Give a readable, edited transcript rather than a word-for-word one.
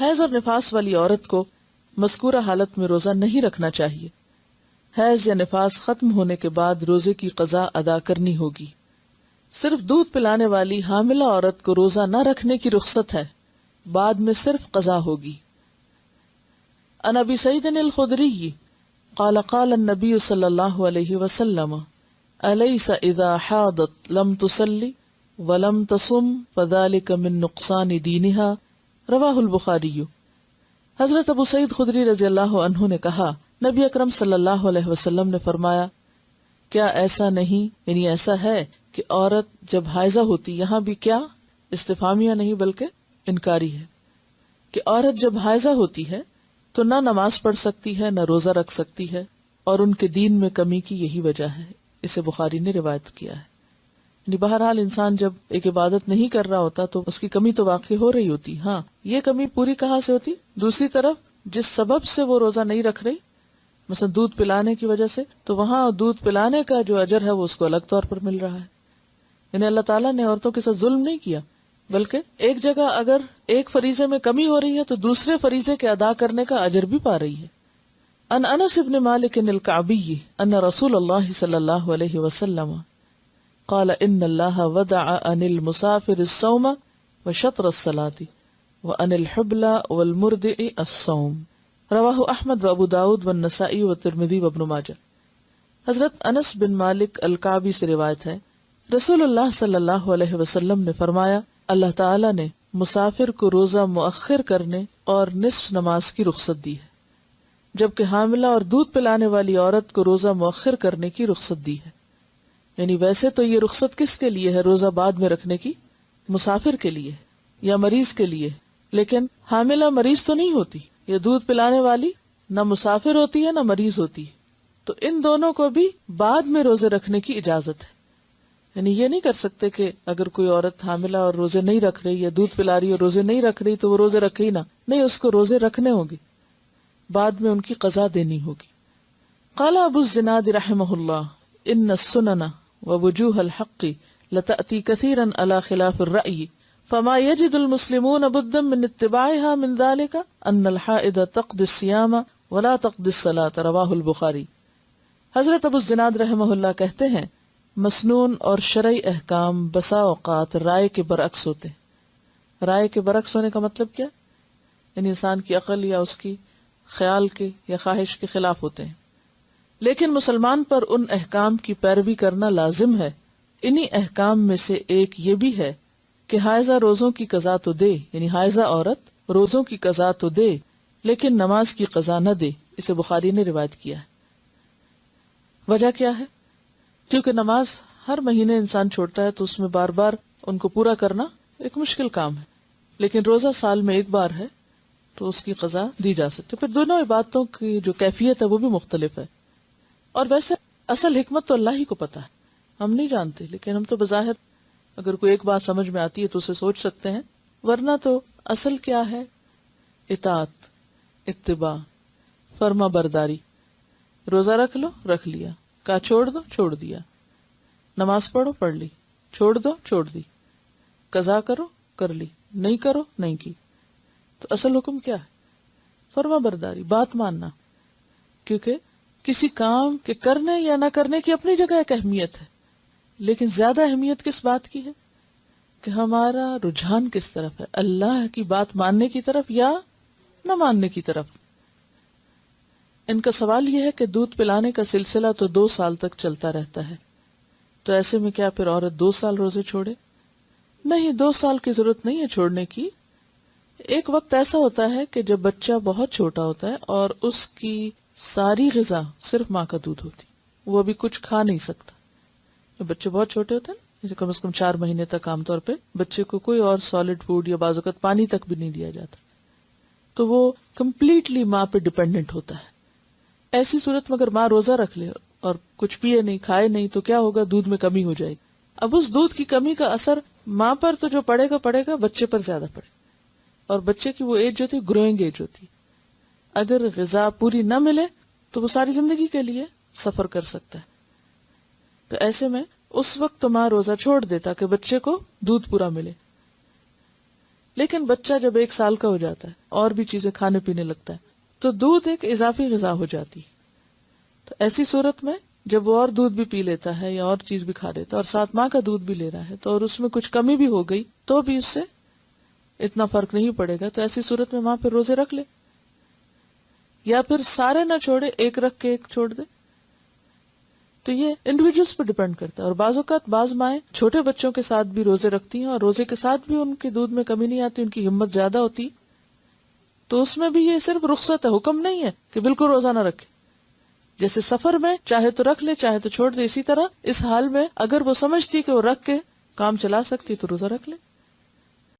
حیض اور نفاس والی عورت کو مذکورہ حالت میں روزہ نہیں رکھنا چاہیے. حیض یا نفاس ختم ہونے کے بعد روزے کی قضا ادا کرنی ہوگی. صرف دودھ پلانے والی حاملہ عورت کو روزہ نہ رکھنے کی رخصت ہے، بعد میں صرف قضا ہوگی. عن ابی سعید الخدری قال قال النبی صلی اللہ علیہ وسلم الیس اذا حاضت لم تصلی ولم تصم فذلک من نقصان دینها رواہ البخاری. حضرت ابو سعید خدری رضی اللہ عنہ نے کہا، نبی اکرم صلی اللہ علیہ وسلم نے فرمایا، کیا ایسا نہیں، یعنی ایسا ہے کہ عورت جب حائضہ ہوتی، یہاں بھی کیا استفہامیہ نہیں بلکہ انکاری ہے، کہ عورت جب حائضہ ہوتی ہے تو نہ نماز پڑھ سکتی ہے نہ روزہ رکھ سکتی ہے، اور ان کے دین میں کمی کی یہی وجہ ہے. اسے بخاری نے روایت کیا ہے. یعنی بہرحال انسان جب ایک عبادت نہیں کر رہا ہوتا تو اس کی کمی تو واقع ہو رہی ہوتی. ہاں، یہ کمی پوری کہاں سے ہوتی؟ دوسری طرف جس سبب سے وہ روزہ نہیں رکھ رہی، مثلا دودھ پلانے کی وجہ سے، تو وہاں دودھ پلانے کا جو اجر ہے وہ اس کو الگ طور پر مل رہا ہے. یعنی اللہ تعالیٰ نے عورتوں کے ساتھ ظلم نہیں کیا، بلکہ ایک جگہ اگر ایک فریضے میں کمی ہو رہی ہے تو دوسرے فریضے کے ادا کرنے کا اجر بھی پا رہی ہے. ان انس بن مالک الکعبی ان رسول اللہ صلی اللہ علیہ وسلم قال ان اللہ وضع عن المسافر الصوم وشطر الصلاة وعن الحبل والمرضع الصوم رواہ احمد وابو داود والنسائی والترمذی وابن ماجہ. حضرت انس بن مالک الکعبی سے روایت ہے، رسول اللہ صلی اللہ علیہ وسلم نے فرمایا، اللہ تعالی نے مسافر کو روزہ مؤخر کرنے اور نصف نماز کی رخصت دی ہے، جبکہ حاملہ اور دودھ پلانے والی عورت کو روزہ مؤخر کرنے کی رخصت دی ہے. یعنی ویسے تو یہ رخصت کس کے لیے ہے روزہ بعد میں رکھنے کی؟ مسافر کے لیے یا مریض کے لیے، لیکن حاملہ مریض تو نہیں ہوتی، یہ دودھ پلانے والی نہ مسافر ہوتی ہے نہ مریض ہوتی ہے، تو ان دونوں کو بھی بعد میں روزے رکھنے کی اجازت ہے. یعنی یہ نہیں کر سکتے کہ اگر کوئی عورت حاملہ اور روزے نہیں رکھ رہی یا دودھ پلا رہی اور روزے نہیں رکھ رہی تو وہ روزے رکھے ہی نہ، نہیں، اس کو روزے رکھنے ہوں گے، بعد میں ان کی قضا دینی ہوگی. قال ابو الزناد رحمہ اللہ ان السنن ووجوه الحق لتأتي كثيرا على خلاف الرأي فما يجد المسلمون بدا من اتباعها من ذلك ان الحائض تقضي الصيام ولا تقضي الصلاة رواہ البخاری. حضرت ابو الزناد رحمہ اللہ کہتے ہیں، مسنون اور شرعی احکام بسا اوقات رائے کے برعکس ہوتے ہیں. رائے کے برعکس ہونے کا مطلب کیا؟ یعنی انسان کی عقل یا اس کی خیال کے یا خواہش کے خلاف ہوتے ہیں، لیکن مسلمان پر ان احکام کی پیروی کرنا لازم ہے. انہی احکام میں سے ایک یہ بھی ہے کہ حائضہ روزوں کی قضا تو دے، یعنی حائضہ عورت روزوں کی قضا تو دے لیکن نماز کی قضا نہ دے. اسے بخاری نے روایت کیا ہے. وجہ کیا ہے؟ کیونکہ نماز ہر مہینے انسان چھوڑتا ہے تو اس میں بار بار ان کو پورا کرنا ایک مشکل کام ہے، لیکن روزہ سال میں ایک بار ہے تو اس کی قضا دی جا سکتی. پھر دونوں عبادتوں کی جو کیفیت ہے وہ بھی مختلف ہے، اور ویسے اصل حکمت تو اللہ ہی کو پتا ہے، ہم نہیں جانتے، لیکن ہم تو بظاہر اگر کوئی ایک بات سمجھ میں آتی ہے تو اسے سوچ سکتے ہیں، ورنہ تو اصل کیا ہے؟ اطاعت، اتباع، فرما برداری. روزہ رکھ لو، رکھ لیا، کہا چھوڑ دو، چھوڑ دیا. نماز پڑھو، پڑھ لی، چھوڑ دو، چھوڑ دی. قضا کرو، کر لی، نہیں کرو، نہیں کی. تو اصل حکم کیا ہے؟ فرما برداری، بات ماننا. کیونکہ کسی کام کے کرنے یا نہ کرنے کی اپنی جگہ ایک اہمیت ہے، لیکن زیادہ اہمیت کس بات کی ہے کہ ہمارا رجحان کس طرف ہے، اللہ کی بات ماننے کی طرف یا نہ ماننے کی طرف. ان کا سوال یہ ہے کہ دودھ پلانے کا سلسلہ تو 2 سال تک چلتا رہتا ہے، تو ایسے میں کیا پھر عورت 2 سال روزے چھوڑے؟ نہیں، 2 سال کی ضرورت نہیں ہے چھوڑنے کی. ایک وقت ایسا ہوتا ہے کہ جب بچہ بہت چھوٹا ہوتا ہے اور اس کی ساری غذا صرف ماں کا دودھ ہوتی، وہ ابھی کچھ کھا نہیں سکتا. جب بچے بہت چھوٹے ہوتے ہیں، جیسے کم از کم 4 مہینے تک عام طور پہ بچے کو کوئی اور سالڈ فوڈ یا بعض اوقات پانی تک بھی نہیں دیا جاتا، تو وہ کمپلیٹلی ماں پہ ڈیپینڈنٹ ہوتا ہے. ایسی صورت میں اگر ماں روزہ رکھ لے اور کچھ پیے نہیں، کھائے نہیں، تو کیا ہوگا؟ دودھ میں کمی ہو جائے گی. اب اس دودھ کی کمی کا اثر ماں پر تو جو پڑے گا بچے پر زیادہ پڑے، اور بچے کی وہ ایج جو تھی گروئنگ ایج ہوتی. اگر غذا پوری نہ ملے تو وہ ساری زندگی کے لیے سفر کر سکتا ہے. تو ایسے میں اس وقت تو ماں روزہ چھوڑ دے تاکہ بچے کو دودھ پورا ملے. لیکن بچہ جب 1 سال کا ہو جاتا ہے اور بھی چیزیں کھانے پینے لگتا ہے تو دودھ ایک اضافی غذا ہو جاتی ہے. تو ایسی صورت میں جب وہ اور دودھ بھی پی لیتا ہے یا اور چیز بھی کھا لیتا ہے اور ساتھ ماں کا دودھ بھی لے رہا ہے تو اور اس میں کچھ کمی بھی ہو گئی تو بھی اس سے اتنا فرق نہیں پڑے گا. تو ایسی صورت میں ماں پھر روزے رکھ لے یا پھر سارے نہ چھوڑے، ایک رکھ کے ایک چھوڑ دے. تو یہ انڈیویجولس پہ ڈیپینڈ کرتا ہے. اور بعض اوقات بعض مائیں چھوٹے بچوں کے ساتھ بھی روزے رکھتی ہیں اور روزے کے ساتھ بھی ان کے دودھ میں کمی نہیں آتی، ان کی ہمت زیادہ ہوتی، تو اس میں بھی یہ صرف رخصت ہے، حکم نہیں ہے کہ بالکل روزہ نہ رکھے. جیسے سفر میں چاہے تو رکھ لے چاہے تو چھوڑ دے، اسی طرح اس حال میں اگر وہ سمجھتی کہ وہ رکھ کے کام چلا سکتی تو روزہ رکھ لے.